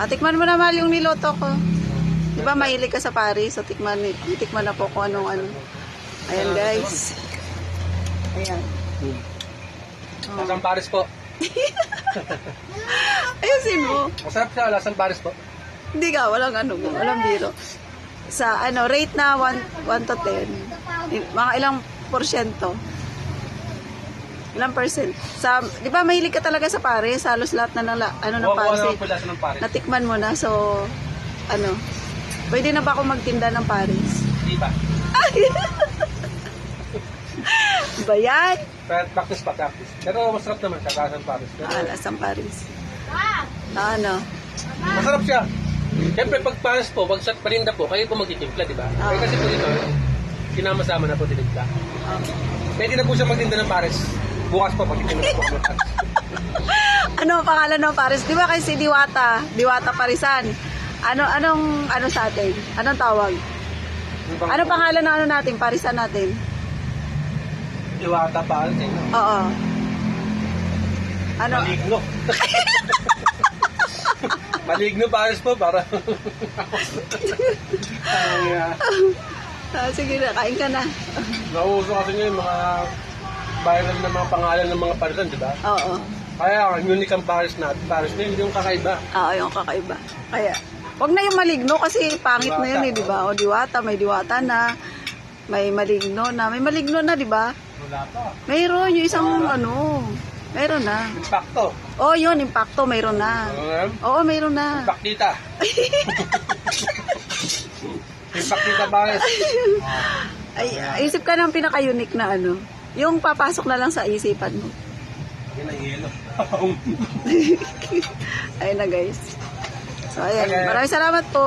Tikman mo na, mahal, yung niloto ko. Diba mahilig ka sa Paris? So tikman na po kung anong ano. Ayan guys. Ayan. Lasang Paris po. Ayusin mo. Masarap siya, lasang Paris po. Hindi ka, walang ano, walang biro. Sa ano, rate na 1 to 10. Mga ilang porsyento? Ilang percent? Sa, di ba mahilig ka talaga sa Paris? Halos lahat na ng, ng Paris. Naman po lasa ng Paris. Natikman mo na, so, ano, pwede na ba ako magtinda ng Paris? Hindi pa. Ba yan? Practice pa, practice. Pero masarap naman siya, lasang Paris. Pero, Lasang Paris. Ano? masarap siya. Siyempre, pag Paris po, pag sa paninda po, kayo po magtitimpla, di ba? Ah. Kasi po dito, sinama-sama na po tinimpla. Pwede na po siya magtinda ng Paris. Bukas po, pagtitinda po ng Paris. Ano ang pangalan ng Paris? Di ba kasi Diwata? Diwata Parisan. Anong sa atin? Anong tawag? Ano pangalan ng ano natin? Parisan natin? Diwata Paris. Oo. Ano? Maligno. Maligno Paris po, para. Sige na, kain ka na. Nauuso kasi ngayon mga viral na mga pangalan ng mga parisan, di ba? Oo. Kaya, unique ang Paris na. Paris na yun, yung kakaiba. Oo, yung kakaiba. Kaya, wag na yung maligno kasi pangit na yun eh, di ba? O Diwata, may Diwata na. May maligno na. May maligno na, di ba? Wala pa. Mayroon yung isang ano. Mayroon na. Impacto. Oh, yun, Impacto, mayroon na. Oo, mayroon na. Impaktita. Impaktita Paris. Ay, isip ka ng pinaka-unique na ano. Yung papasok na lang sa isipan mo. Yan ang yelo. Ayun na guys. So, ayan. Okay. Maraming salamat po.